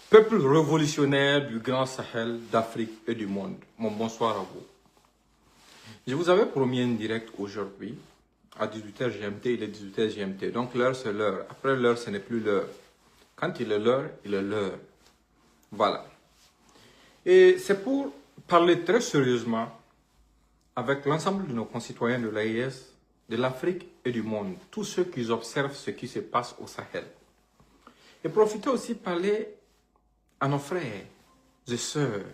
Peuple révolutionnaire du Grand Sahel, d'Afrique et du monde, mon bonsoir à vous. Je vous avais promis un direct aujourd'hui, à 18h GMT, il est 18h GMT. Donc l'heure c'est l'heure, après l'heure ce n'est plus l'heure. Quand il est l'heure, il est l'heure. Voilà. Et c'est pour parler très sérieusement avec l'ensemble de nos concitoyens de l'AES, de l'Afrique et du monde, tous ceux qui observent ce qui se passe au Sahel. Et profiter aussi de parler à nos frères et sœurs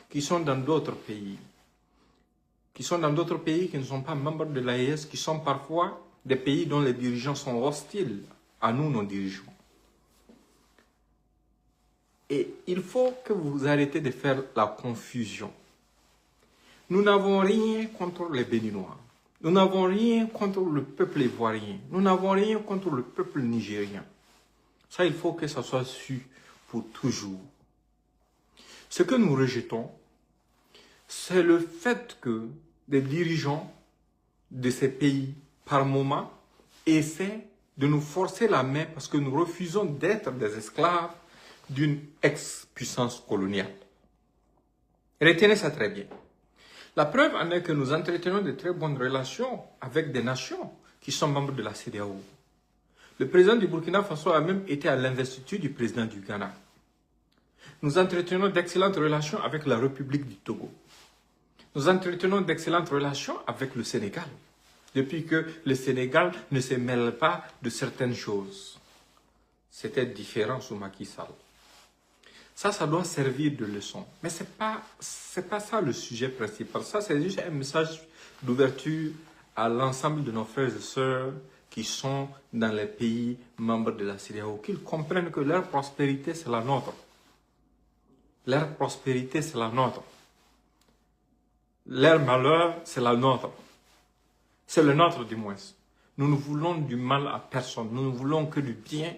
qui sont dans d'autres pays, qui ne sont pas membres de l'AES, qui sont parfois des pays dont les dirigeants sont hostiles à nous, nos dirigeants. Et il faut que vous arrêtez de faire la confusion. Nous n'avons rien contre les Béninois. Nous n'avons rien contre le peuple ivoirien. Nous n'avons rien contre le peuple nigérien. Ça, il faut que ça soit su pour toujours. Ce que nous rejetons, c'est le fait que des dirigeants de ces pays, par moment, essaient de nous forcer la main parce que nous refusons d'être des esclaves d'une ex-puissance coloniale. Retenez ça très bien. La preuve en est que nous entretenons de très bonnes relations avec des nations qui sont membres de la CEDEAO. Le président du Burkina Faso a même été à l'investiture du président du Ghana. Nous entretenons d'excellentes relations avec la République du Togo. Nous entretenons d'excellentes relations avec le Sénégal, depuis que le Sénégal ne se mêle pas de certaines choses. C'était différent sous Macky Sall. Ça doit servir de leçon. Mais ce n'est pas ça le sujet principal. Ça, c'est juste un message d'ouverture à l'ensemble de nos frères et sœurs qui sont dans les pays membres de la CEDEAO, qu'ils comprennent que leur prospérité, c'est la nôtre. Leur prospérité, c'est la nôtre. Leur malheur, c'est la nôtre. C'est le nôtre, du moins. Nous ne voulons du mal à personne. Nous ne voulons que du bien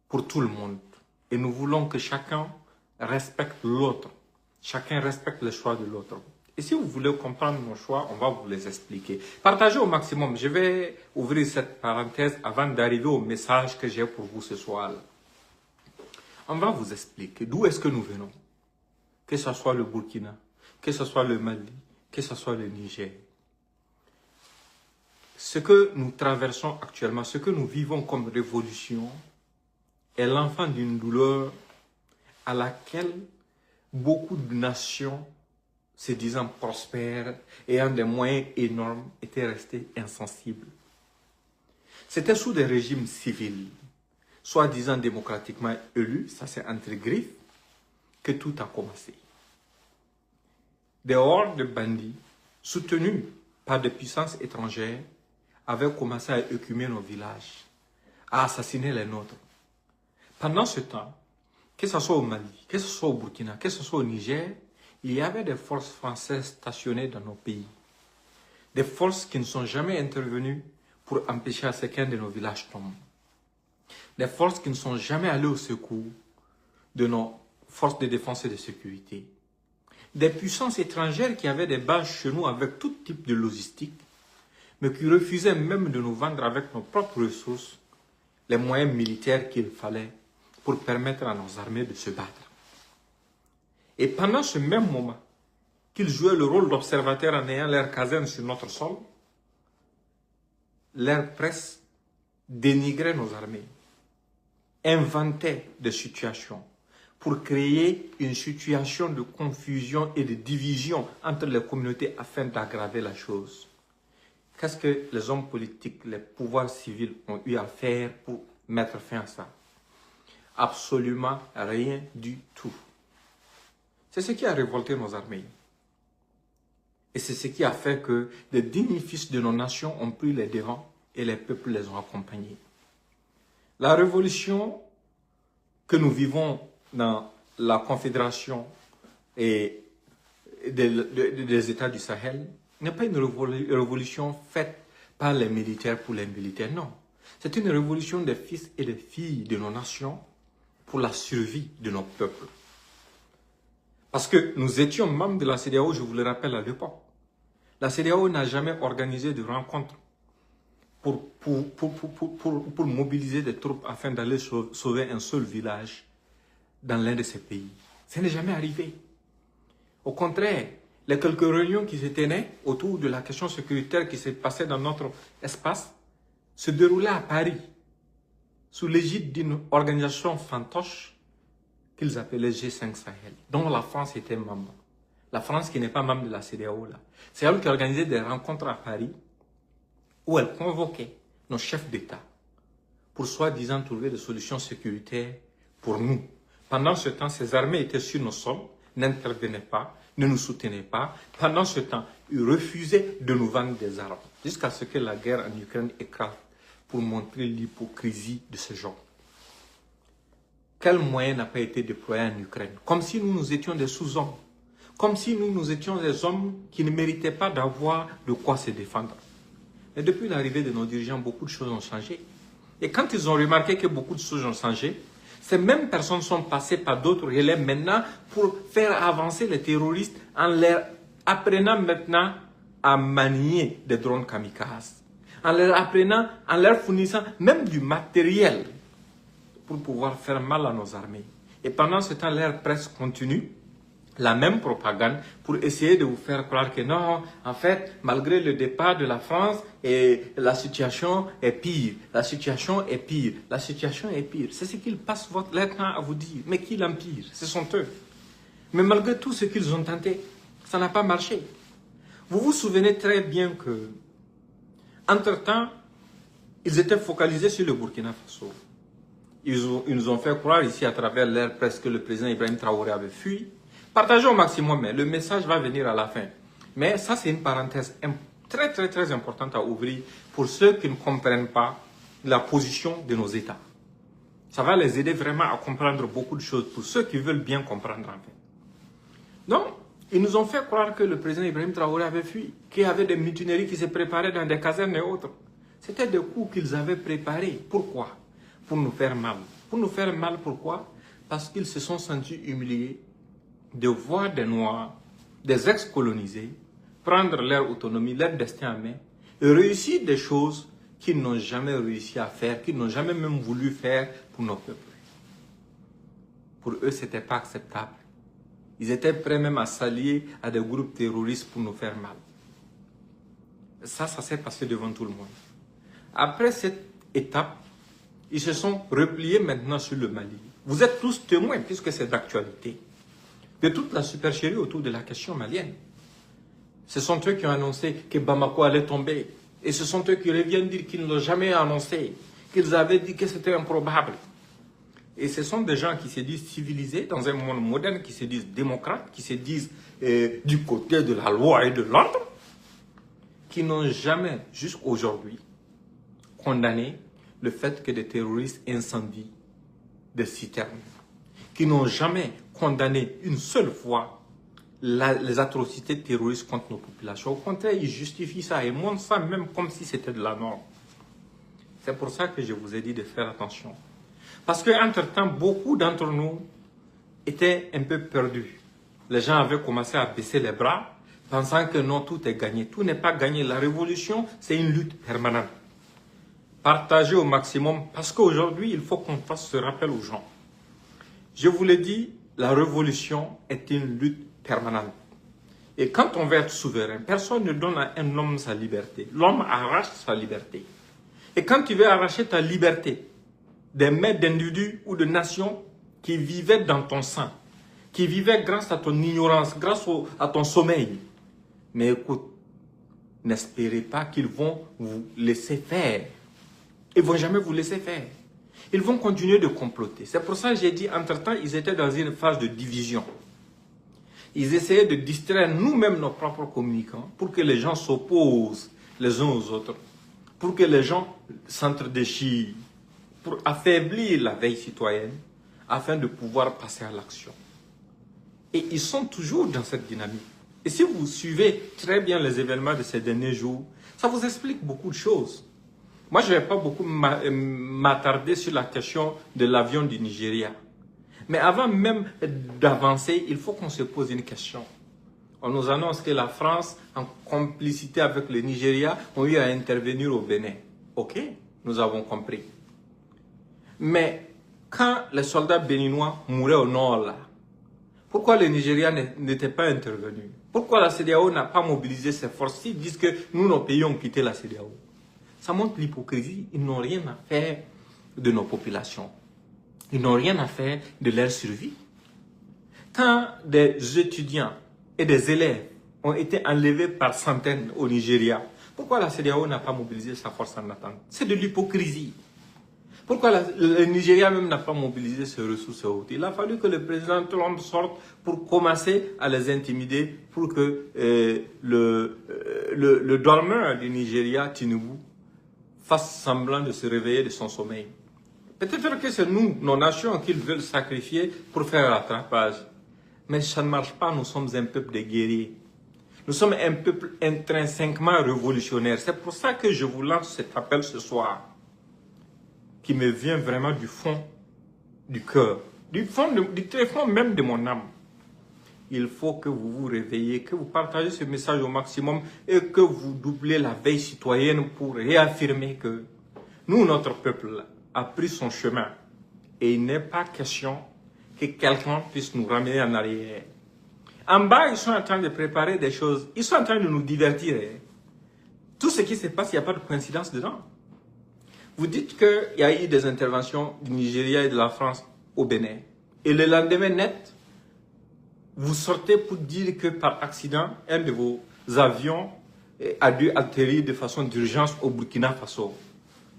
pour tout le monde. Et nous voulons que chacun respecte l'autre. Chacun respecte les choix de l'autre. Et si vous voulez comprendre nos choix, on va vous les expliquer. Partagez au maximum. Je vais ouvrir cette parenthèse avant d'arriver au message que j'ai pour vous ce soir-là. On va vous expliquer d'où est-ce que nous venons. Que ce soit le Burkina, que ce soit le Mali, que ce soit le Niger. Ce que nous traversons actuellement, ce que nous vivons comme révolution, est l'enfant d'une douleur à laquelle beaucoup de nations, se disant prospères, ayant des moyens énormes, étaient restées insensibles. C'était sous des régimes civils, soi-disant démocratiquement élus, ça c'est entre griffes, que tout a commencé. Des hordes de bandits, soutenus par des puissances étrangères, avaient commencé à écumer nos villages, à assassiner les nôtres. Pendant ce temps, que ce soit au Mali, que ce soit au Burkina, que ce soit au Niger, il y avait des forces françaises stationnées dans nos pays. Des forces qui ne sont jamais intervenues pour empêcher à ce qu'un de nos villages tombe. Des forces qui ne sont jamais allées au secours de nos forces de défense et de sécurité. Des puissances étrangères qui avaient des bases chez nous avec tout type de logistique, mais qui refusaient même de nous vendre avec nos propres ressources les moyens militaires qu'il fallait pour permettre à nos armées de se battre. Et pendant ce même moment, qu'ils jouaient le rôle d'observateurs en ayant leur caserne sur notre sol, leur presse dénigrait nos armées, inventait des situations pour créer une situation de confusion et de division entre les communautés afin d'aggraver la chose. Qu'est-ce que les hommes politiques, les pouvoirs civils ont eu à faire pour mettre fin à ça? Absolument rien du tout. C'est ce qui a révolté nos armées. Et c'est ce qui a fait que les dignes fils de nos nations ont pris les devants et les peuples les ont accompagnés. La révolution que nous vivons dans la Confédération et des États du Sahel n'est pas une révolution faite par les militaires pour les militaires, non. C'est une révolution des fils et des filles de nos nations pour la survie de nos peuples. Parce que nous étions membres de la CEDEAO, je vous le rappelle à l'époque. La CEDEAO n'a jamais organisé de rencontre pour mobiliser des troupes afin d'aller sauver un seul village dans l'un de ces pays. Ça n'est jamais arrivé. Au contraire, les quelques réunions qui se tenaient autour de la question sécuritaire qui s'est passée dans notre espace se déroulaient à Paris, sous l'égide d'une organisation fantoche qu'ils appelaient G5 Sahel, dont la France était membre. La France qui n'est pas membre de la CEDEAO, là. C'est elle qui organisait des rencontres à Paris où elle convoquait nos chefs d'État pour soi-disant trouver des solutions sécuritaires pour nous. Pendant ce temps, ces armées étaient sur nos sols, n'intervenaient pas, ne nous soutenaient pas. Pendant ce temps, ils refusaient de nous vendre des armes, jusqu'à ce que la guerre en Ukraine éclate pour montrer l'hypocrisie de ce genre. Quel moyen n'a pas été déployé en Ukraine? Comme si nous étions des sous-hommes. Comme si nous étions des hommes qui ne méritaient pas d'avoir de quoi se défendre. Mais depuis l'arrivée de nos dirigeants, beaucoup de choses ont changé. Et quand ils ont remarqué que beaucoup de choses ont changé, ces mêmes personnes sont passées par d'autres relais maintenant pour faire avancer les terroristes en leur apprenant maintenant à manier des drones kamikazes. En leur apprenant, en leur fournissant même du matériel pour pouvoir faire mal à nos armées. Et pendant ce temps, leur presse continue la même propagande pour essayer de vous faire croire que non, en fait, malgré le départ de la France, la situation est pire, la situation est pire, la situation est pire. C'est ce qu'ils passent leur temps à vous dire. Mais qui l'empire? Ce sont eux. Mais malgré tout ce qu'ils ont tenté, ça n'a pas marché. Vous vous souvenez très bien que, entre-temps, ils étaient focalisés sur le Burkina Faso. Ils nous ont fait croire ici à travers leur presse que le président Ibrahim Traoré avait fui. Partagez au maximum, mais le message va venir à la fin. Mais ça, c'est une parenthèse très importante à ouvrir pour ceux qui ne comprennent pas la position de nos États. Ça va les aider vraiment à comprendre beaucoup de choses pour ceux qui veulent bien comprendre en fait. Donc, ils nous ont fait croire que le président Ibrahim Traoré avait fui, qu'il y avait des mutineries qui se préparaient dans des casernes et autres. C'était des coups qu'ils avaient préparés. Pourquoi? Pour nous faire mal. Pour nous faire mal, pourquoi? Parce qu'ils se sont sentis humiliés de voir des Noirs, des ex-colonisés, prendre leur autonomie, leur destin en main, et réussir des choses qu'ils n'ont jamais réussi à faire, qu'ils n'ont jamais même voulu faire pour nos peuples. Pour eux, ce n'était pas acceptable. Ils étaient prêts même à s'allier à des groupes terroristes pour nous faire mal. Ça s'est passé devant tout le monde. Après cette étape, ils se sont repliés maintenant sur le Mali. Vous êtes tous témoins, puisque c'est d'actualité, de toute la supercherie autour de la question malienne. Ce sont eux qui ont annoncé que Bamako allait tomber. Et ce sont eux qui reviennent dire qu'ils ne l'ont jamais annoncé, qu'ils avaient dit que c'était improbable. Et ce sont des gens qui se disent civilisés dans un monde moderne, qui se disent démocrates, qui se disent du côté de la loi et de l'ordre, qui n'ont jamais, jusqu'aujourd'hui, condamné le fait que des terroristes incendient des citernes, qui n'ont jamais condamné une seule fois les atrocités terroristes contre nos populations. Au contraire, ils justifient ça et montrent ça même comme si c'était de la norme. C'est pour ça que je vous ai dit de faire attention. Parce qu'entre-temps, beaucoup d'entre nous étaient un peu perdus. Les gens avaient commencé à baisser les bras, pensant que non, tout est gagné. Tout n'est pas gagné. La révolution, c'est une lutte permanente. Partagez au maximum, parce qu'aujourd'hui, il faut qu'on fasse ce rappel aux gens. Je vous l'ai dit, la révolution est une lutte permanente. Et quand on veut être souverain, personne ne donne à un homme sa liberté. L'homme arrache sa liberté. Et quand tu veux arracher ta liberté des mains d'individus ou de nations qui vivaient dans ton sang, qui vivaient grâce à ton ignorance, grâce à ton sommeil, mais écoute, n'espérez pas qu'ils vont vous laisser faire. Ils ne vont jamais vous laisser faire. Ils vont continuer de comploter. C'est pour ça que j'ai dit, entre-temps, ils étaient dans une phase de division. Ils essayaient de distraire nous-mêmes nos propres communicants pour que les gens s'opposent les uns aux autres, pour que les gens s'entre-déchirent, pour affaiblir la veille citoyenne, afin de pouvoir passer à l'action. Et ils sont toujours dans cette dynamique. Et si vous suivez très bien les événements de ces derniers jours, ça vous explique beaucoup de choses. Moi, je ne vais pas beaucoup m'attarder sur la question de l'avion du Nigeria. Mais avant même d'avancer, il faut qu'on se pose une question. On nous annonce que la France, en complicité avec le Nigeria, ont eu à intervenir au Bénin. Ok, nous avons compris. Mais quand les soldats béninois mouraient au nord là, pourquoi le Nigeria n'était pas intervenu? Pourquoi la CEDEAO n'a pas mobilisé ses forces? Ils disent que nous, nos pays ont quitté la CEDEAO. Ça montre l'hypocrisie. Ils n'ont rien à faire de nos populations. Ils n'ont rien à faire de leur survie. Quand des étudiants et des élèves ont été enlevés par centaines au Nigeria, pourquoi la CEDEAO n'a pas mobilisé sa force en attente? C'est de l'hypocrisie. Pourquoi le Nigeria même n'a pas mobilisé ses ressources hautes? Il a fallu que le président Trump sorte pour commencer à les intimider pour que le dormeur du Nigeria, Tinubu, fasse semblant de se réveiller de son sommeil. Peut-être que c'est nous, nos nations, qu'ils veulent sacrifier pour faire rattrapage. Mais ça ne marche pas, nous sommes un peuple de guerriers. Nous sommes un peuple intrinsèquement révolutionnaire. C'est pour ça que je vous lance cet appel ce soir, qui me vient vraiment du fond du cœur, du très fond même de mon âme. Il faut que vous vous réveillez, que vous partagez ce message au maximum et que vous doublez la veille citoyenne pour réaffirmer que nous, notre peuple, a pris son chemin et il n'est pas question que quelqu'un puisse nous ramener en arrière. En bas, ils sont en train de préparer des choses, ils sont en train de nous divertir. Tout ce qui se passe, il n'y a pas de coïncidence dedans. Vous dites qu'il y a eu des interventions du Nigeria et de la France au Bénin. Et le lendemain net, vous sortez pour dire que par accident, un de vos avions a dû atterrir de façon d'urgence au Burkina Faso.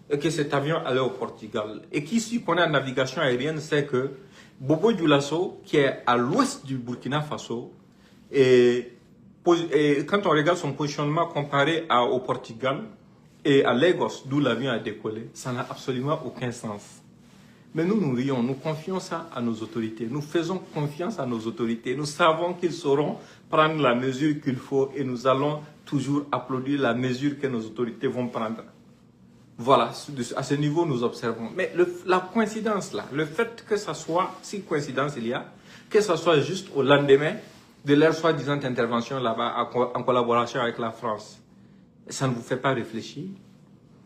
Et que cet avion allait au Portugal. Et qui suit qu'on est en navigation aérienne sait que Bobo Dioulasso, qui est à l'ouest du Burkina Faso, et quand on regarde son positionnement comparé au Portugal, et à Lagos, d'où l'avion a décollé, ça n'a absolument aucun sens. Mais nous, nous rions, nous confions ça à nos autorités. Nous faisons confiance à nos autorités. Nous savons qu'ils sauront prendre la mesure qu'il faut et nous allons toujours applaudir la mesure que nos autorités vont prendre. Voilà, à ce niveau, nous observons. Mais la coïncidence là, le fait que ça soit, si coïncidence il y a, que ça soit juste au lendemain de leur soi-disant intervention là-bas en collaboration avec la France, ça ne vous fait pas réfléchir?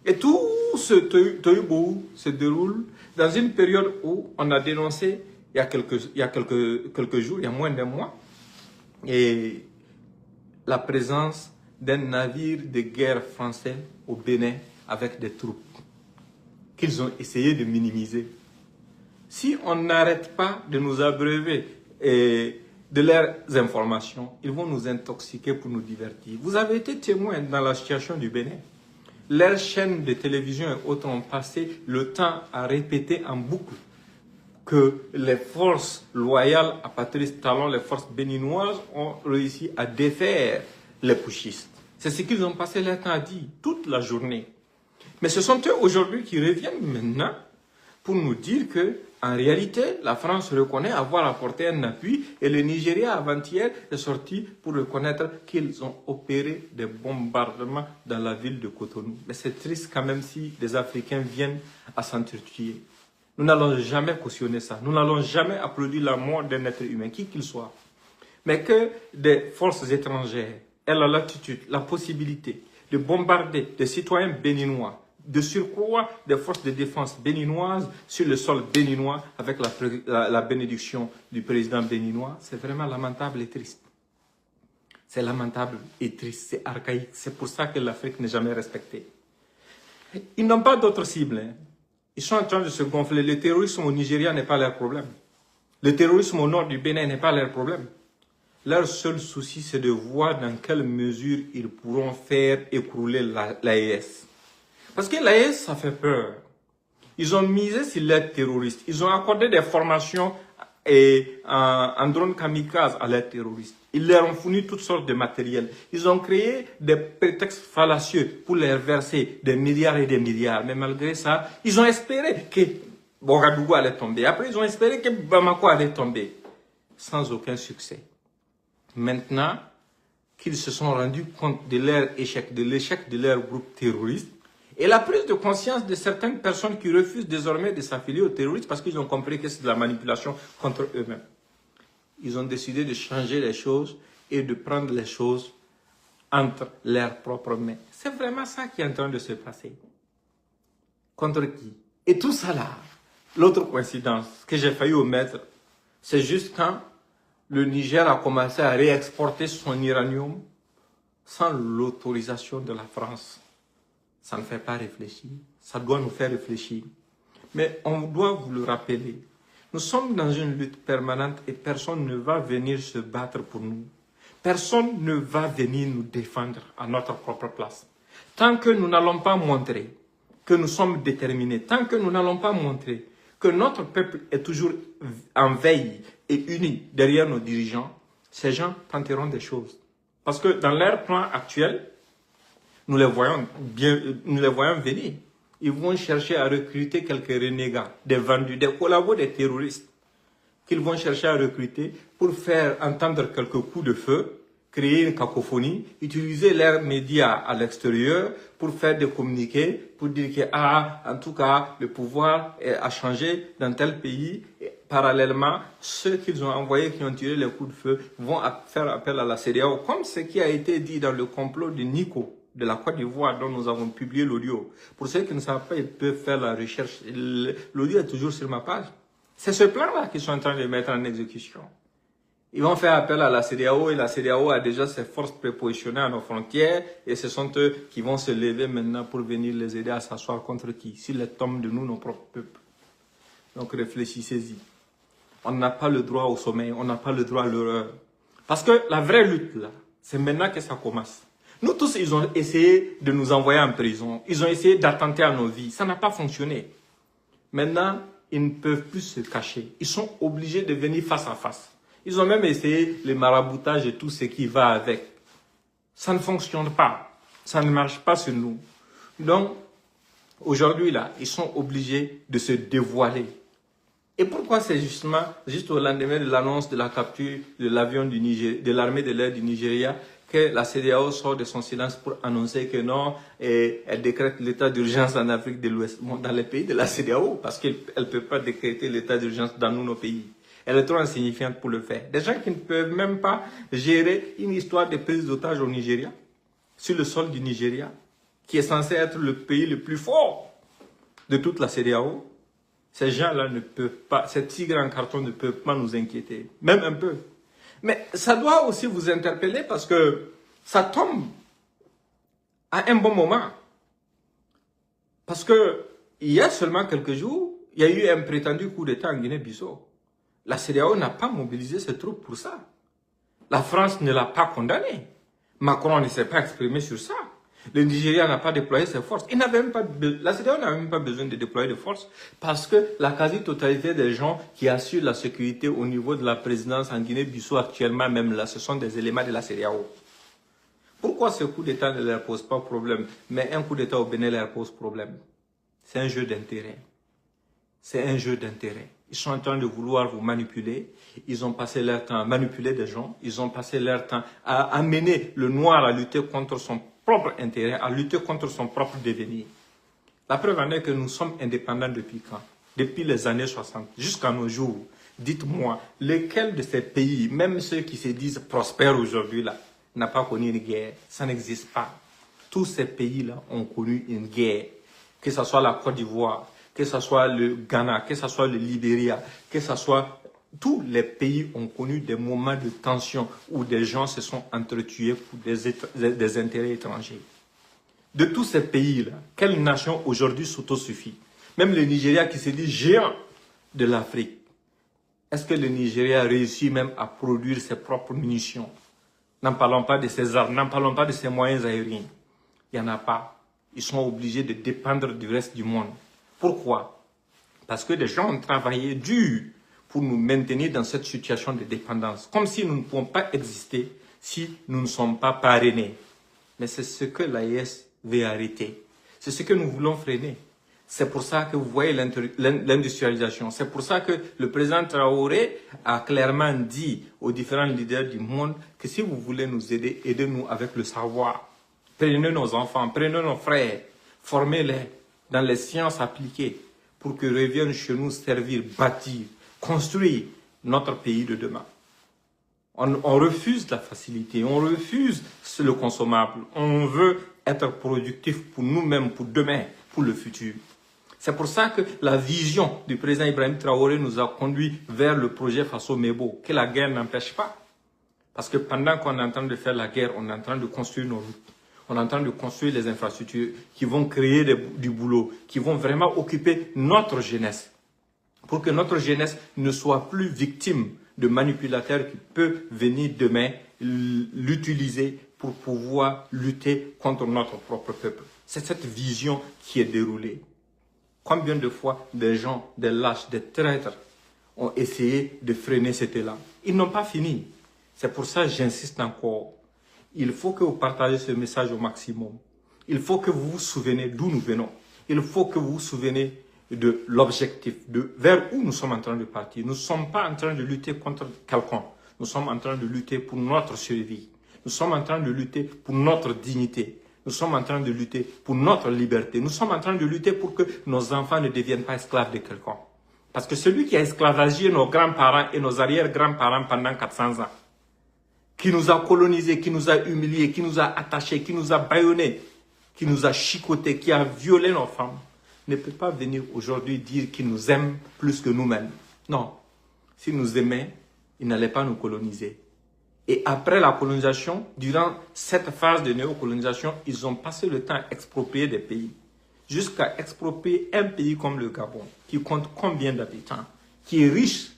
Et tout ce tohu-bohu se déroule dans une période où on a dénoncé, il y a quelques jours, il y a moins d'un mois, et la présence d'un navire de guerre français au Bénin avec des troupes qu'ils ont essayé de minimiser. Si on n'arrête pas de nous abreuver de leurs informations, ils vont nous intoxiquer pour nous divertir. Vous avez été témoin dans la situation du Bénin. Leurs chaînes de télévision et autres ont passé le temps à répéter en boucle que les forces loyales à Patrice Talon, les forces béninoises, ont réussi à défaire les putschistes. C'est ce qu'ils ont passé leur temps à dire toute la journée. Mais ce sont eux aujourd'hui qui reviennent maintenant pour nous dire que, en réalité, la France reconnaît avoir apporté un appui et le Nigeria avant-hier est sorti pour reconnaître qu'ils ont opéré des bombardements dans la ville de Cotonou. Mais c'est triste quand même si des Africains viennent à s'entretuer. Nous n'allons jamais cautionner ça. Nous n'allons jamais applaudir la mort d'un être humain, qui qu'il soit. Mais que des forces étrangères aient la latitude, la possibilité de bombarder des citoyens béninois, de surcroît des forces de défense béninoises sur le sol béninois avec la bénédiction du président béninois, c'est vraiment lamentable et triste. C'est lamentable et triste, c'est archaïque. C'est pour ça que l'Afrique n'est jamais respectée. Ils n'ont pas d'autres cibles. Hein. Ils sont en train de se gonfler. Le terrorisme au Nigeria n'est pas leur problème. Le terrorisme au nord du Bénin n'est pas leur problème. Leur seul souci, c'est de voir dans quelle mesure ils pourront faire écrouler l'AES. Parce que l'AES, ça fait peur. Ils ont misé sur l'aide terroriste. Ils ont accordé des formations en drone kamikaze à l'aide terroriste. Ils leur ont fourni toutes sortes de matériel. Ils ont créé des prétextes fallacieux pour leur verser des milliards et des milliards. Mais malgré ça, ils ont espéré que Ouagadougou allait tomber. Après, ils ont espéré que Bamako allait tomber. Sans aucun succès. Maintenant qu'ils se sont rendus compte de leur échec, de l'échec de leur groupe terroriste, et la prise de conscience de certaines personnes qui refusent désormais de s'affilier aux terroristes parce qu'ils ont compris que c'est de la manipulation contre eux-mêmes. Ils ont décidé de changer les choses et de prendre les choses entre leurs propres mains. C'est vraiment ça qui est en train de se passer. Contre qui? Et tout ça là, L'autre coïncidence que j'ai failli omettre, c'est juste quand le Niger a commencé à réexporter son uranium sans l'autorisation de la France. Ça ne fait pas réfléchir, ça doit nous faire réfléchir. Mais on doit vous le rappeler, nous sommes dans une lutte permanente et personne ne va venir se battre pour nous. Personne ne va venir nous défendre à notre propre place. Tant que nous n'allons pas montrer que nous sommes déterminés, tant que nous n'allons pas montrer que notre peuple est toujours en veille et uni derrière nos dirigeants, ces gens tenteront des choses. Parce que dans leur plan actuel, nous les voyons venir. Ils vont chercher à recruter quelques renégats, des vendus, des collabos, des terroristes, qu'ils vont chercher à recruter pour faire entendre quelques coups de feu, créer une cacophonie, utiliser leurs médias à l'extérieur pour faire des communiqués, pour dire que, en tout cas, le pouvoir a changé dans tel pays. Et parallèlement, ceux qu'ils ont envoyés, qui ont tiré les coups de feu, vont faire appel à la CEDEAO, comme ce qui a été dit dans le complot de Nico, de la Côte d'Ivoire, dont nous avons publié l'audio. Pour ceux qui ne savent pas, ils peuvent faire la recherche. L'audio est toujours sur ma page. C'est ce plan-là qu'ils sont en train de mettre en exécution. Ils vont faire appel à la CEDEAO et la CEDEAO a déjà ses forces prépositionnées à nos frontières et ce sont eux qui vont se lever maintenant pour venir les aider à s'asseoir contre qui? S'ils les tombent de nous, nos propres peuples. Donc réfléchissez-y. On n'a pas le droit au sommeil, on n'a pas le droit à l'erreur. Parce que la vraie lutte, là, c'est maintenant que ça commence. Nous tous, ils ont essayé de nous envoyer en prison. Ils ont essayé d'attenter à nos vies. Ça n'a pas fonctionné. Maintenant, ils ne peuvent plus se cacher. Ils sont obligés de venir face à face. Ils ont même essayé le maraboutage et tout ce qui va avec. Ça ne fonctionne pas. Ça ne marche pas sur nous. Donc, aujourd'hui, là, ils sont obligés de se dévoiler. Et pourquoi c'est justement, juste au lendemain de l'annonce de la capture de l'avion de l'armée de l'air du Nigeria, que la CEDEAO sort de son silence pour annoncer que non, et elle décrète l'état d'urgence en Afrique de l'Ouest, dans les pays de la CEDEAO, parce qu'elle ne peut pas décréter l'état d'urgence dans nos pays. Elle est trop insignifiante pour le faire. Des gens qui ne peuvent même pas gérer une histoire de prise d'otages au Nigeria, sur le sol du Nigeria, qui est censé être le pays le plus fort de toute la CEDEAO. Ces gens-là ne peuvent pas, ces tigres en carton ne peuvent pas nous inquiéter, même un peu. Mais ça doit aussi vous interpeller parce que ça tombe à un bon moment. Parce que il y a seulement quelques jours, il y a eu un prétendu coup d'État en Guinée-Bissau. La CEDEAO n'a pas mobilisé ses troupes pour ça. La France ne l'a pas condamné. Macron ne s'est pas exprimé sur ça. Le Nigeria n'a pas déployé ses forces. La CEDEAO n'a même pas besoin de déployer de forces parce que la quasi-totalité des gens qui assurent la sécurité au niveau de la présidence en Guinée-Bissau actuellement, même là, ce sont des éléments de la CEDEAO. Pourquoi ce coup d'État ne leur pose pas problème, mais un coup d'État au Bénin leur pose problème? C'est un jeu d'intérêt. C'est un jeu d'intérêt. Ils sont en train de vouloir vous manipuler. Ils ont passé leur temps à manipuler des gens. Ils ont passé leur temps à amener le noir à lutter contre son propre intérêt, à lutter contre son propre devenir. La preuve en est que nous sommes indépendants depuis quand? Depuis les années 60, jusqu'à nos jours. Dites-moi, lequel de ces pays, même ceux qui se disent prospères aujourd'hui, là, n'a pas connu une guerre? Ça n'existe pas. Tous ces pays-là ont connu une guerre. Que ce soit la Côte d'Ivoire, que ce soit le Ghana, que ce soit le Libéria, que ce soit... Tous les pays ont connu des moments de tension où des gens se sont entretués pour des intérêts étrangers. De tous ces pays-là, quelle nation aujourd'hui s'autosuffit? Même le Nigeria qui se dit géant de l'Afrique. Est-ce que le Nigeria réussit même à produire ses propres munitions? N'en parlons pas de ses armes, n'en parlons pas de ses moyens aériens. Il n'y en a pas. Ils sont obligés de dépendre du reste du monde. Pourquoi? Parce que des gens ont travaillé dur pour nous maintenir dans cette situation de dépendance. Comme si nous ne pouvons pas exister si nous ne sommes pas parrainés. Mais c'est ce que l'AES veut arrêter. C'est ce que nous voulons freiner. C'est pour ça que vous voyez l'industrialisation. C'est pour ça que le président Traoré a clairement dit aux différents leaders du monde que si vous voulez nous aider, aidez-nous avec le savoir. Prenez nos enfants, prenez nos frères, formez-les dans les sciences appliquées pour qu'ils reviennent chez nous servir, bâtir, construire notre pays de demain. On refuse la facilité, on refuse le consommable. On veut être productif pour nous-mêmes, pour demain, pour le futur. C'est pour ça que la vision du président Ibrahim Traoré nous a conduit vers le projet Faso-Mebo, que la guerre n'empêche pas. Parce que pendant qu'on est en train de faire la guerre, on est en train de construire nos routes. On est en train de construire les infrastructures qui vont créer du boulot, qui vont vraiment occuper notre jeunesse. Pour que notre jeunesse ne soit plus victime de manipulateurs qui peuvent venir demain l'utiliser pour pouvoir lutter contre notre propre peuple. C'est cette vision qui est déroulée. Combien de fois des gens, des lâches, des traîtres ont essayé de freiner cet élan? Ils n'ont pas fini. C'est pour ça que j'insiste encore. Il faut que vous partagez ce message au maximum. Il faut que vous vous souveniez d'où nous venons. Il faut que vous vous souveniez de l'objectif, vers où nous sommes en train de partir. Nous ne sommes pas en train de lutter contre quelqu'un. Nous sommes en train de lutter pour notre survie. Nous sommes en train de lutter pour notre dignité. Nous sommes en train de lutter pour notre liberté. Nous sommes en train de lutter pour que nos enfants ne deviennent pas esclaves de quelqu'un. Parce que celui qui a esclavagé nos grands-parents et nos arrière-grands-parents pendant 400 ans, qui nous a colonisés, qui nous a humiliés, qui nous a attachés, qui nous a bâillonnés, qui nous a chicotés, qui a violé nos femmes, ne peut pas venir aujourd'hui dire qu'il nous aime plus que nous-mêmes. Non. S'il nous aimait, il n'allait pas nous coloniser. Et après la colonisation, durant cette phase de néocolonisation, ils ont passé le temps à exproprier des pays. Jusqu'à exproprier un pays comme le Gabon, qui compte combien d'habitants, qui est riche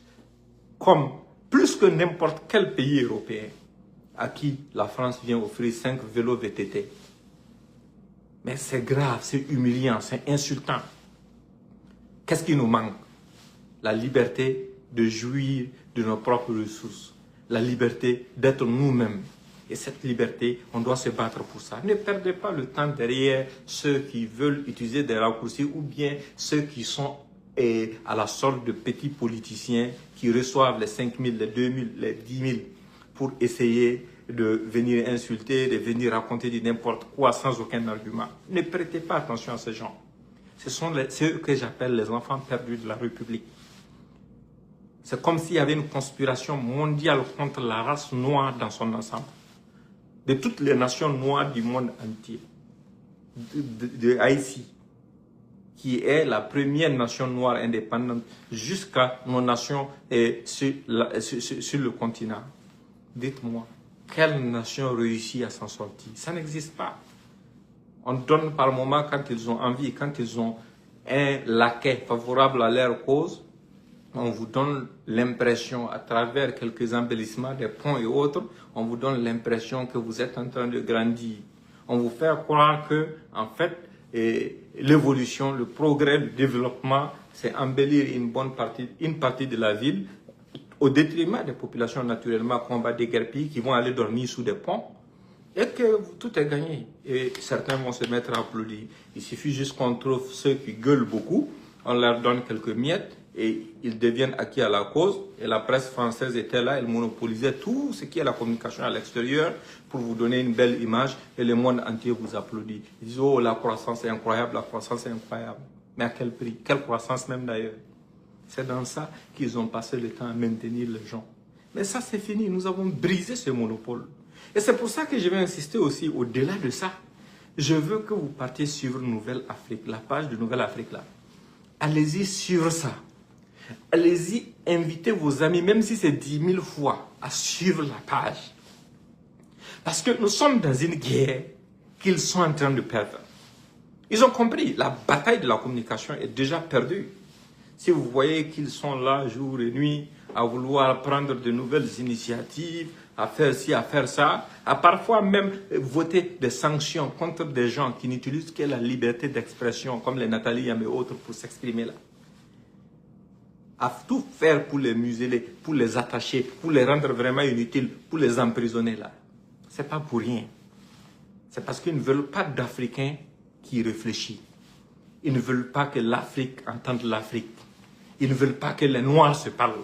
comme plus que n'importe quel pays européen, à qui la France vient offrir 5 vélos VTT. Mais c'est grave, c'est humiliant, c'est insultant. Qu'est-ce qui nous manque? La liberté de jouir de nos propres ressources. La liberté d'être nous-mêmes. Et cette liberté, on doit se battre pour ça. Ne perdez pas le temps derrière ceux qui veulent utiliser des raccourcis ou bien ceux qui sont à la sorte de petits politiciens qui reçoivent les 5 000, les 2 000, les 10 000 pour essayer de venir insulter, de venir raconter du n'importe quoi sans aucun argument. Ne prêtez pas attention à ces gens. Ce sont ceux que j'appelle les enfants perdus de la République. C'est comme s'il y avait une conspiration mondiale contre la race noire dans son ensemble. De toutes les nations noires du monde entier. De Haïti, qui est la première nation noire indépendante, jusqu'à nos nations sur le continent. Dites-moi, quelle nation réussit à s'en sortir? Ça n'existe pas. On donne par moment quand ils ont envie, quand ils ont un laquais favorable à leur cause, on vous donne l'impression, à travers quelques embellissements, des ponts et autres, on vous donne l'impression que vous êtes en train de grandir. On vous fait croire que, en fait, l'évolution, le progrès, le développement, c'est embellir une partie de la ville, au détriment des populations naturellement qu'on va déguerpir, qui vont aller dormir sous des ponts, et que tout est gagné. Et certains vont se mettre à applaudir. Il suffit juste qu'on trouve ceux qui gueulent beaucoup, on leur donne quelques miettes, et ils deviennent acquis à la cause. Et la presse française était là, elle monopolisait tout ce qui est la communication à l'extérieur pour vous donner une belle image, et le monde entier vous applaudit. Ils disent, oh, la croissance est incroyable, la croissance est incroyable. Mais à quel prix? Quelle croissance même d'ailleurs? C'est dans ça qu'ils ont passé le temps à maintenir les gens. Mais ça, c'est fini. Nous avons brisé ce monopole. Et c'est pour ça que je vais insister aussi, au-delà de ça, je veux que vous partiez suivre Nouvelle Afrique, la page de Nouvelle Afrique là. Allez-y suivre ça. Allez-y, invitez vos amis, même si c'est 10 000 fois, à suivre la page. Parce que nous sommes dans une guerre qu'ils sont en train de perdre. Ils ont compris, la bataille de la communication est déjà perdue. Si vous voyez qu'ils sont là jour et nuit à vouloir prendre de nouvelles initiatives, à faire ci, à faire ça, à parfois même voter des sanctions contre des gens qui n'utilisent que la liberté d'expression, comme les Nathalie Yamé et autres, pour s'exprimer là. À tout faire pour les museler, pour les attacher, pour les rendre vraiment inutiles, pour les emprisonner là. Ce n'est pas pour rien. C'est parce qu'ils ne veulent pas d'Africains qui réfléchissent. Ils ne veulent pas que l'Afrique entende l'Afrique. Ils ne veulent pas que les Noirs se parlent.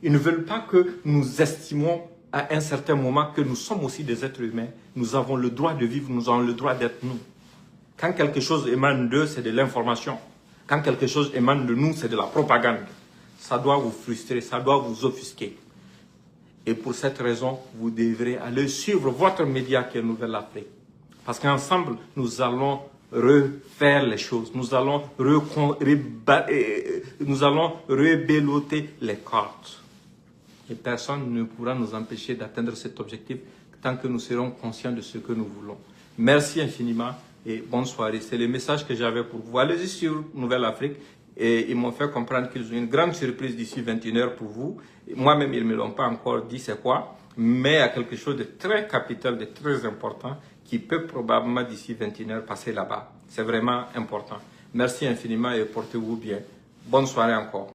Ils ne veulent pas que nous estimons à un certain moment que nous sommes aussi des êtres humains. Nous avons le droit de vivre, nous avons le droit d'être nous. Quand quelque chose émane d'eux, c'est de l'information. Quand quelque chose émane de nous, c'est de la propagande. Ça doit vous frustrer, ça doit vous offusquer. Et pour cette raison, vous devrez aller suivre votre média qui est Nouvelle Afrique. Parce qu'ensemble, nous allons refaire les choses. Nous allons rebeloter les cartes. Et personne ne pourra nous empêcher d'atteindre cet objectif tant que nous serons conscients de ce que nous voulons. Merci infiniment et bonne soirée. C'est le message que j'avais pour vous. Allez-y sur Nouvelle Afrique et ils m'ont fait comprendre qu'ils ont une grande surprise d'ici 21h pour vous. Moi-même, ils ne me l'ont pas encore dit c'est quoi, mais il y a quelque chose de très capital, de très important qui peut probablement d'ici 21h passer là-bas. C'est vraiment important. Merci infiniment et portez-vous bien. Bonne soirée encore.